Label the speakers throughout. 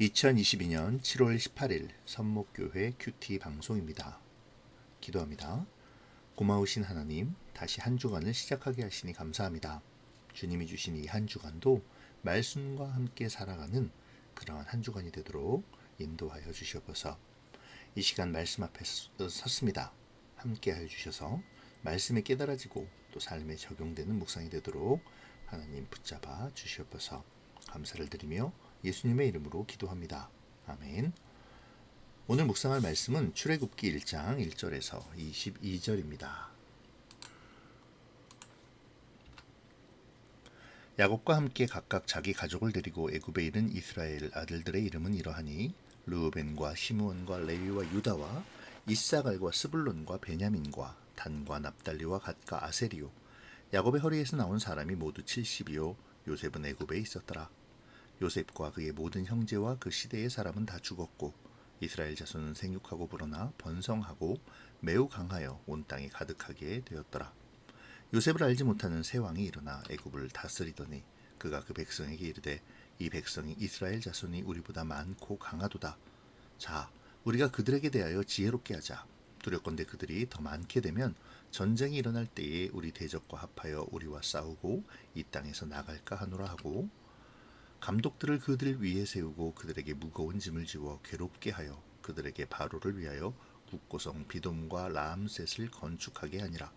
Speaker 1: 2022년 7월 18일 선목교회 큐티 방송입니다. 기도합니다. 고마우신 하나님, 다시 한 주간을 시작하게 하시니 감사합니다. 주님이 주신 이 한 주간도 말씀과 함께 살아가는 그러한 한 주간이 되도록 인도하여 주시옵소서. 이 시간 말씀 앞에 섰습니다. 함께 하여 주셔서 말씀에 깨달아지고 또 삶에 적용되는 묵상이 되도록 하나님 붙잡아 주시옵소서. 감사를 드리며 예수님의 이름으로 기도합니다. 아멘. 오늘 묵상할 말씀은 출애굽기 1장 1절에서 22절입니다. 야곱과 함께 각각 자기 가족을 데리고 애굽에 이른 이스라엘 아들들의 이름은 이러하니 르우벤과 시므온과 레위와 유다와 이사갈과 스불론과 베냐민과 단과 납달리와 갓과 아세리요. 야곱의 허리에서 나온 사람이 모두 70이요. 요셉은 애굽에 있었더라. 요셉과 그의 모든 형제와 그 시대의 사람은 다 죽었고 이스라엘 자손은 생육하고 불어나 번성하고 매우 강하여 온 땅에 가득하게 되었더라. 요셉을 알지 못하는 새 왕이 일어나 애굽을 다스리더니 그가 그 백성에게 이르되 이 백성이 이스라엘 자손이 우리보다 많고 강하도다. 자, 우리가 그들에게 대하여 지혜롭게 하자. 두렵건대 그들이 더 많게 되면 전쟁이 일어날 때에 우리 대적과 합하여 우리와 싸우고 이 땅에서 나갈까 하노라 하고 감독들을 그들 위에 세우고 그들에게 무거운 짐을 지워 괴롭게 하여 그들에게 바로를 위하여 국고성 비돔과 라암셋을 건축하게 하니라.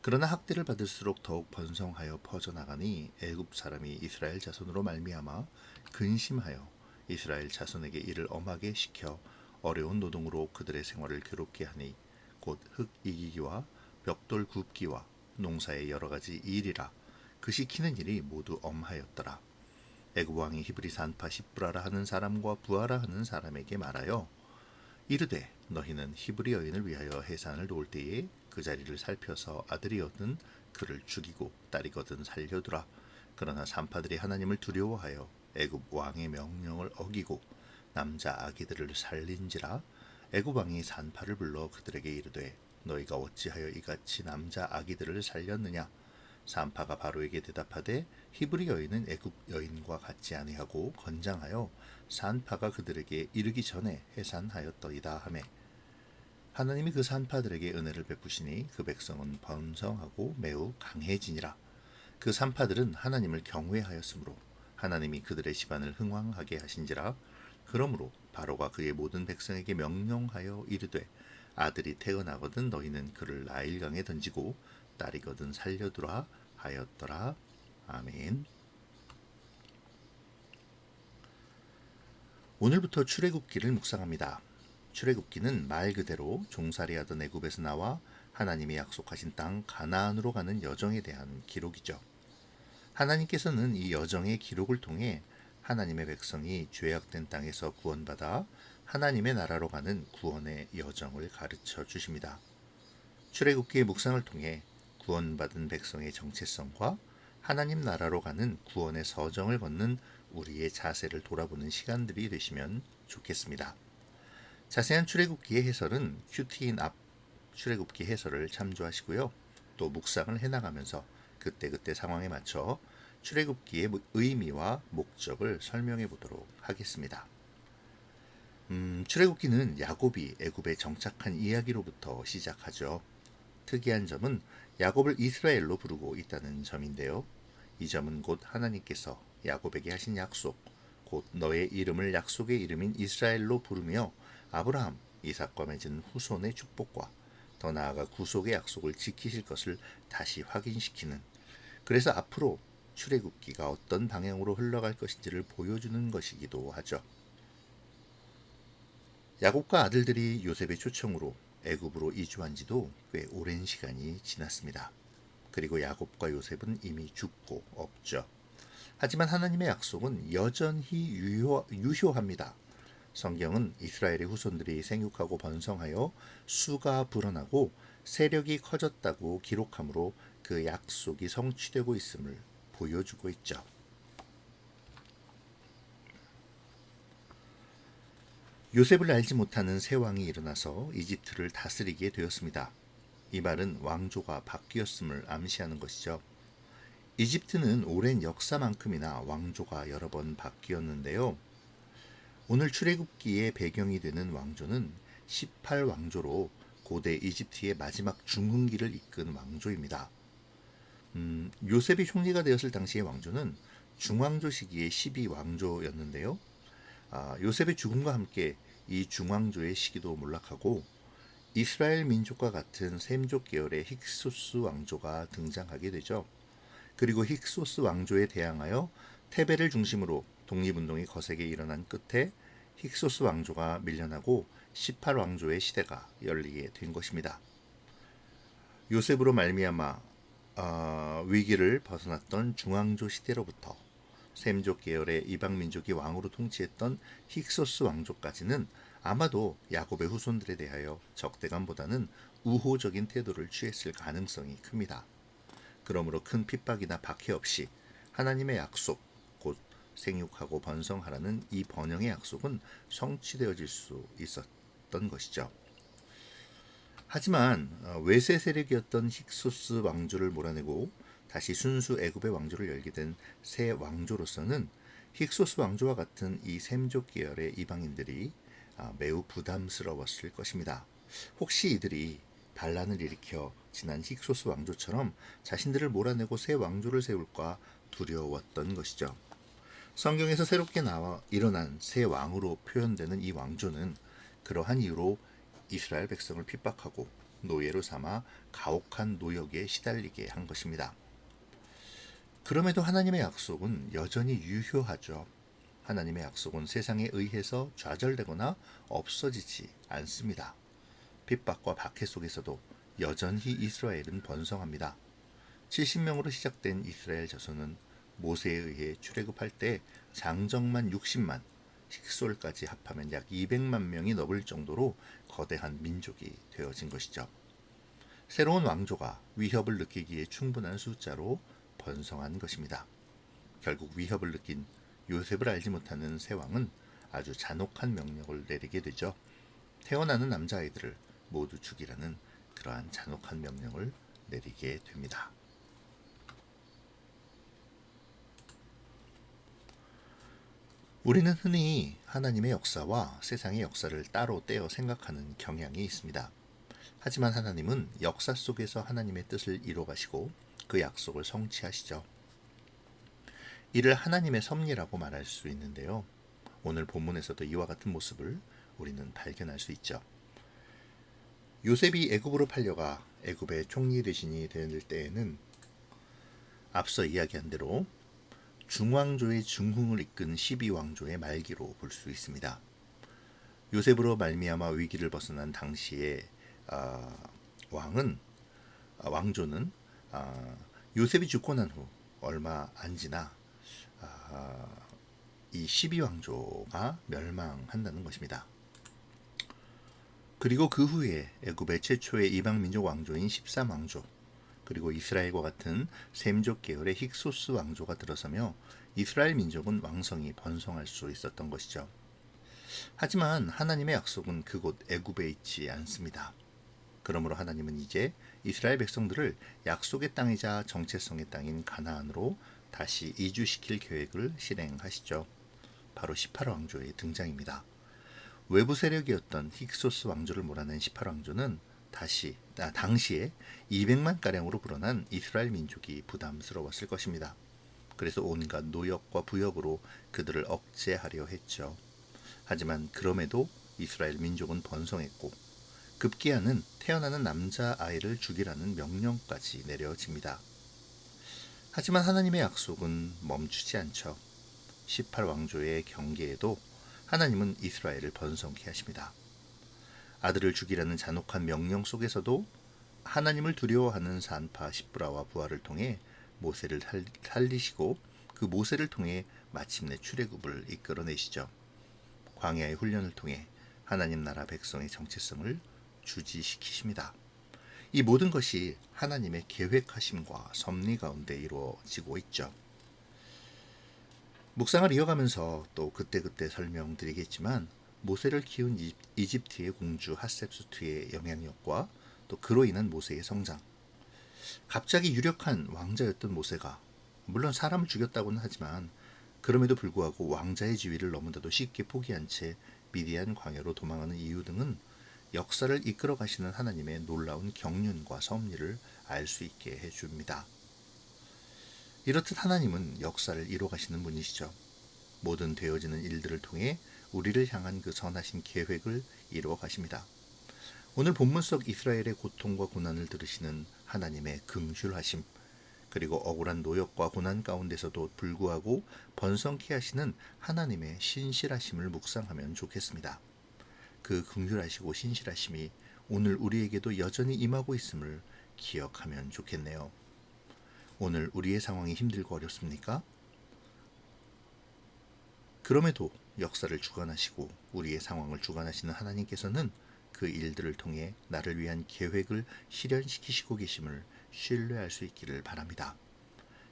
Speaker 1: 그러나 학대를 받을수록 더욱 번성하여 퍼져나가니 애굽 사람이 이스라엘 자손으로 말미암아 근심하여 이스라엘 자손에게 이를 엄하게 시켜 어려운 노동으로 그들의 생활을 괴롭게 하니 곧 흙 이기기와 벽돌 굽기와 농사의 여러 가지 일이라. 그 시키는 일이 모두 엄하였더라. 애굽 왕이 히브리 산파 십브라라 하는 사람과 부하라 하는 사람에게 말하여 이르되 너희는 히브리 여인을 위하여 해산을 놓을 때에 그 자리를 살펴서 아들이 얻은 그를 죽이고 딸이 거든 살려두라. 그러나 산파들이 하나님을 두려워하여 애굽 왕의 명령을 어기고 남자 아기들을 살린지라. 애굽 왕이 산파를 불러 그들에게 이르되 너희가 어찌하여 이같이 남자 아기들을 살렸느냐. 산파가 바로에게 대답하되 히브리 여인은 애굽 여인과 같지 아니하고 건장하여 산파가 그들에게 이르기 전에 해산하였더이다 하매 하나님이 그 산파들에게 은혜를 베푸시니 그 백성은 번성하고 매우 강해지니라. 그 산파들은 하나님을 경외하였으므로 하나님이 그들의 집안을 흥왕하게 하신지라. 그러므로 바로가 그의 모든 백성에게 명령하여 이르되 아들이 태어나거든 너희는 그를 나일강에 던지고 딸이거든 살려두라 하였더라. 아멘. 오늘부터 출애굽기를 묵상합니다. 출애굽기는 말 그대로 종살이하던 애굽에서 나와 하나님이 약속하신 땅 가나안으로 가는 여정에 대한 기록이죠. 하나님께서는 이 여정의 기록을 통해 하나님의 백성이 죄악된 땅에서 구원받아 하나님의 나라로 가는 구원의 여정을 가르쳐 주십니다. 출애굽기의 묵상을 통해 구원받은 백성의 정체성과 하나님 나라로 가는 구원의 서정을 걷는 우리의 자세를 돌아보는 시간들이 되시면 좋겠습니다. 자세한 출애굽기의 해설은 큐티인 앞 출애굽기 해설을 참조하시고요. 또 묵상을 해나가면서 그때그때 상황에 맞춰 출애굽기의 의미와 목적을 설명해 보도록 하겠습니다. 출애굽기는 야곱이 애굽에 정착한 이야기로부터 시작하죠. 특이한 점은 야곱을 이스라엘로 부르고 있다는 점인데요. 이 점은 곧 하나님께서 야곱에게 하신 약속, 곧 너의 이름을 약속의 이름인 이스라엘로 부르며 아브라함, 이삭과 맺은 후손의 축복과 더 나아가 구속의 약속을 지키실 것을 다시 확인시키는, 그래서 앞으로 출애굽기가 어떤 방향으로 흘러갈 것인지를 보여주는 것이기도 하죠. 야곱과 아들들이 요셉의 초청으로 애굽으로 이주한 지도 꽤 오랜 시간이 지났습니다. 그리고 야곱과 요셉은 이미 죽고 없죠. 하지만 하나님의 약속은 여전히 유효합니다. 성경은 이스라엘의 후손들이 생육하고 번성하여 수가 불어나고 세력이 커졌다고 기록하므로 그 약속이 성취되고 있음을 보여주고 있죠. 요셉을 알지 못하는 새 왕이 일어나서 이집트를 다스리게 되었습니다. 이 말은 왕조가 바뀌었음을 암시하는 것이죠. 이집트는 오랜 역사만큼이나 왕조가 여러 번 바뀌었는데요. 오늘 출애굽기의 배경이 되는 왕조는 18왕조로 고대 이집트의 마지막 중흥기를 이끈 왕조입니다. 요셉이 총리가 되었을 당시의 왕조는 중왕조 시기의 12왕조였는데요. 요셉의 죽음과 함께 이 중왕조의 시기도 몰락하고 이스라엘 민족과 같은 셈족 계열의 힉소스 왕조가 등장하게 되죠. 그리고 힉소스 왕조에 대항하여 테벨을 중심으로 독립운동이 거세게 일어난 끝에 힉소스 왕조가 밀려나고 18왕조의 시대가 열리게 된 것입니다. 요셉으로 말미암아 위기를 벗어났던 중왕조 시대로부터 셈족 계열의 이방 민족이 왕으로 통치했던 힉소스 왕조까지는 아마도 야곱의 후손들에 대하여 적대감보다는 우호적인 태도를 취했을 가능성이 큽니다. 그러므로 큰 핍박이나 박해 없이 하나님의 약속, 곧 생육하고 번성하라는 이 번영의 약속은 성취되어질 수 있었던 것이죠. 하지만 외세 세력이었던 힉소스 왕조를 몰아내고 다시 순수 애굽의 왕조를 열게 된 새 왕조로서는 힉소스 왕조와 같은 이 셈족 계열의 이방인들이 매우 부담스러웠을 것입니다. 혹시 이들이 반란을 일으켜 지난 힉소스 왕조처럼 자신들을 몰아내고 새 왕조를 세울까 두려웠던 것이죠. 성경에서 새롭게 나와 일어난 새 왕으로 표현되는 이 왕조는 그러한 이유로 이스라엘 백성을 핍박하고 노예로 삼아 가혹한 노역에 시달리게 한 것입니다. 그럼에도 하나님의 약속은 여전히 유효하죠. 하나님의 약속은 세상에 의해서 좌절되거나 없어지지 않습니다. 핍박과 박해 속에서도 여전히 이스라엘은 번성합니다. 70명으로 시작된 이스라엘 자손은 모세에 의해 출애굽할 때 장정만 60만, 힉솔까지 합하면 약 200만 명이 넘을 정도로 거대한 민족이 되어진 것이죠. 새로운 왕조가 위협을 느끼기에 충분한 숫자로 번성한 것입니다. 결국 위협을 느낀 요셉을 알지 못하는 새 왕은 아주 잔혹한 명령을 내리게 되죠. 태어나는 남자아이들을 모두 죽이라는 그러한 잔혹한 명령을 내리게 됩니다. 우리는 흔히 하나님의 역사와 세상의 역사를 따로 떼어 생각하는 경향이 있습니다. 하지만 하나님은 역사 속에서 하나님의 뜻을 이루어가시고 그 약속을 성취하시죠. 이를 하나님의 섭리라고 말할 수 있는데요. 오늘 본문에서도 이와 같은 모습을 우리는 발견할 수 있죠. 요셉이 애굽으로 팔려가 애굽의 총리 대신이 될 때에는 앞서 이야기한 대로 중왕조의 중흥을 이끈 12왕조의 말기로 볼 수 있습니다. 요셉으로 말미암아 위기를 벗어난 당시의 왕조는 요셉이 죽고 난 후 얼마 안 지나 이 12왕조가 멸망한다는 것입니다. 그리고 그 후에 애굽의 최초의 이방 민족 왕조인 13왕조, 그리고 이스라엘과 같은 셈족 계열의 힉소스 왕조가 들어서며 이스라엘 민족은 왕성히 번성할 수 있었던 것이죠. 하지만 하나님의 약속은 그곳 애굽에 있지 않습니다. 그러므로 하나님은 이제 이스라엘 백성들을 약속의 땅이자 정체성의 땅인 가나안으로 다시 이주시킬 계획을 실행하시죠. 바로 18왕조의 등장입니다. 외부 세력이었던 힉소스 왕조를 몰아낸 18왕조는 당시에 200만가량으로 불어난 이스라엘 민족이 부담스러웠을 것입니다. 그래서 온갖 노역과 부역으로 그들을 억제하려 했죠. 하지만 그럼에도 이스라엘 민족은 번성했고 급기야는 태어나는 남자아이를 죽이라는 명령까지 내려집니다. 하지만 하나님의 약속은 멈추지 않죠. 18왕조의 경계에도 하나님은 이스라엘을 번성케 하십니다. 아들을 죽이라는 잔혹한 명령 속에서도 하나님을 두려워하는 산파 십브라와 부하를 통해 모세를 살리시고 그 모세를 통해 마침내 출애굽을 이끌어내시죠. 광야의 훈련을 통해 하나님 나라 백성의 정체성을 주지시키십니다. 이 모든 것이 하나님의 계획하심과 섭리 가운데 이루어지고 있죠. 묵상을 이어가면서 또 그때그때 설명드리겠지만 모세를 키운 이집트의 공주 핫셉수트의 영향력과 또 그로 인한 모세의 성장, 갑자기 유력한 왕자였던 모세가 물론 사람을 죽였다고는 하지만 그럼에도 불구하고 왕자의 지위를 너무나도 쉽게 포기한 채 미디안 광야로 도망하는 이유 등은 역사를 이끌어 가시는 하나님의 놀라운 경륜과 섭리를 알 수 있게 해줍니다. 이렇듯 하나님은 역사를 이뤄 가시는 분이시죠. 모든 되어지는 일들을 통해 우리를 향한 그 선하신 계획을 이루어 가십니다. 오늘 본문 속 이스라엘의 고통과 고난을 들으시는 하나님의 긍휼하심, 그리고 억울한 노역과 고난 가운데서도 불구하고 번성케 하시는 하나님의 신실하심을 묵상하면 좋겠습니다. 그 긍휼하시고 신실하심이 오늘 우리에게도 여전히 임하고 있음을 기억하면 좋겠네요. 오늘 우리의 상황이 힘들고 어렵습니까? 그럼에도 역사를 주관하시고 우리의 상황을 주관하시는 하나님께서는 그 일들을 통해 나를 위한 계획을 실현시키시고 계심을 신뢰할 수 있기를 바랍니다.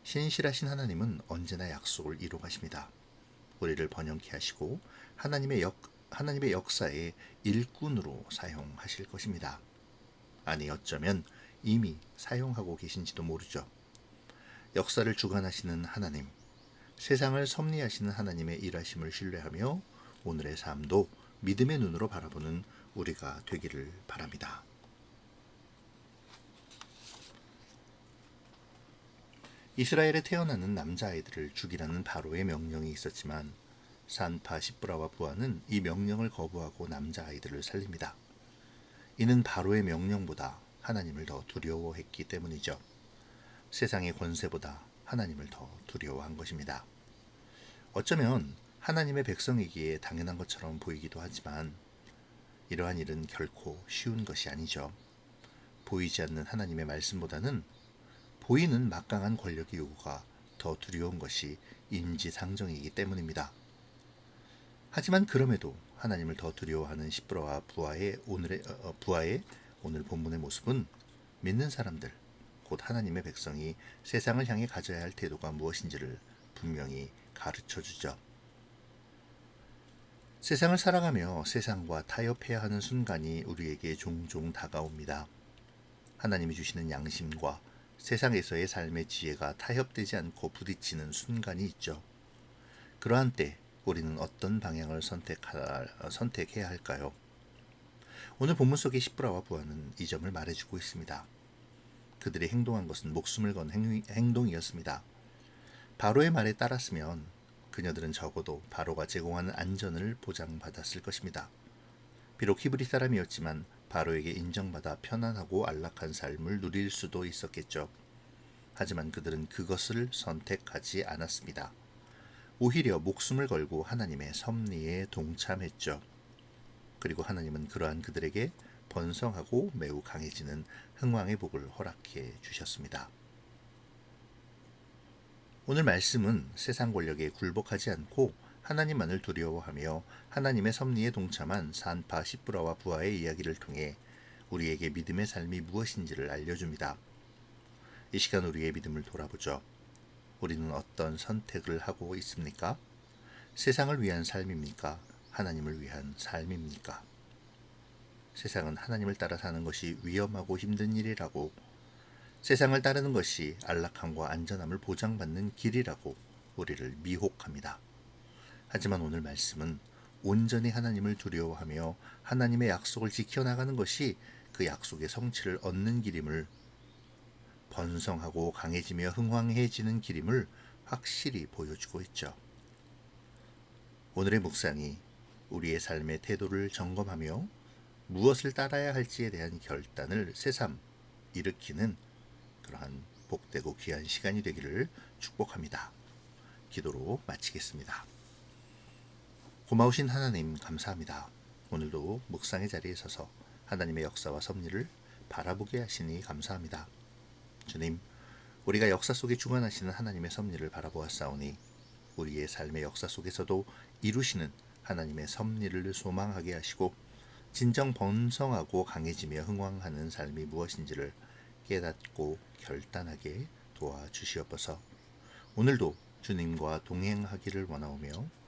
Speaker 1: 신실하신 하나님은 언제나 약속을 이루어 가십니다. 우리를 번영케 하시고 하나님의 역사의 일꾼으로 사용하실 것입니다. 아니 어쩌면 이미 사용하고 계신지도 모르죠. 역사를 주관하시는 하나님, 세상을 섭리하시는 하나님의 일하심을 신뢰하며 오늘의 삶도 믿음의 눈으로 바라보는 우리가 되기를 바랍니다. 이스라엘에 태어나는 남자아이들을 죽이라는 바로의 명령이 있었지만 산파 시브라와 부하는 이 명령을 거부하고 남자아이들을 살립니다. 이는 바로의 명령보다 하나님을 더 두려워했기 때문이죠. 세상의 권세보다 하나님을 더 두려워한 것입니다. 어쩌면 하나님의 백성이기에 당연한 것처럼 보이기도 하지만 이러한 일은 결코 쉬운 것이 아니죠. 보이지 않는 하나님의 말씀보다는 보이는 막강한 권력의 요구가 더 두려운 것이 인지상정이기 때문입니다. 하지만 그럼에도 하나님을 더 두려워하는 시브라와 부하의 오늘 본문의 모습은 믿는 사람들, 곧 하나님의 백성이 세상을 향해 가져야 할 태도가 무엇인지를 분명히 가르쳐주죠. 세상을 살아가며 세상과 타협해야 하는 순간이 우리에게 종종 다가옵니다. 하나님이 주시는 양심과 세상에서의 삶의 지혜가 타협되지 않고 부딪히는 순간이 있죠. 그러한 때 우리는 어떤 방향을 선택해야 할까요? 오늘 본문 속의 시브라와 부하는 이 점을 말해주고 있습니다. 그들이 행동한 것은 목숨을 건 행동이었습니다. 바로의 말에 따랐으면 그녀들은 적어도 바로가 제공하는 안전을 보장받았을 것입니다. 비록 히브리 사람이었지만 바로에게 인정받아 편안하고 안락한 삶을 누릴 수도 있었겠죠. 하지만 그들은 그것을 선택하지 않았습니다. 오히려 목숨을 걸고 하나님의 섭리에 동참했죠. 그리고 하나님은 그러한 그들에게 번성하고 매우 강해지는 흥왕의 복을 허락해 주셨습니다. 오늘 말씀은 세상 권력에 굴복하지 않고 하나님만을 두려워하며 하나님의 섭리에 동참한 산파 시브라와 부하의 이야기를 통해 우리에게 믿음의 삶이 무엇인지를 알려줍니다. 이 시간 우리의 믿음을 돌아보죠. 우리는 어떤 선택을 하고 있습니까? 세상을 위한 삶입니까? 하나님을 위한 삶입니까? 세상은 하나님을 따라 사는 것이 위험하고 힘든 일이라고, 세상을 따르는 것이 안락함과 안전함을 보장받는 길이라고 우리를 미혹합니다. 하지만 오늘 말씀은 온전히 하나님을 두려워하며 하나님의 약속을 지켜나가는 것이 그 약속의 성취를 얻는 길임을, 번성하고 강해지며 흥왕해지는 길임을 확실히 보여주고 있죠. 오늘의 묵상이 우리의 삶의 태도를 점검하며 무엇을 따라야 할지에 대한 결단을 새삼 일으키는 그러한 복되고 귀한 시간이 되기를 축복합니다. 기도로 마치겠습니다. 고마우신 하나님 감사합니다. 오늘도 묵상의 자리에 서서 하나님의 역사와 섭리를 바라보게 하시니 감사합니다. 주님, 우리가 역사 속에 주관하시는 하나님의 섭리를 바라보았사오니 우리의 삶의 역사 속에서도 이루시는 하나님의 섭리를 소망하게 하시고 진정 번성하고 강해지며 흥왕하는 삶이 무엇인지를 깨닫고 결단하게 도와주시옵소서. 오늘도 주님과 동행하기를 원하오며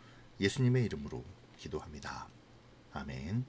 Speaker 1: 예수님의 이름으로 기도합니다. 아멘.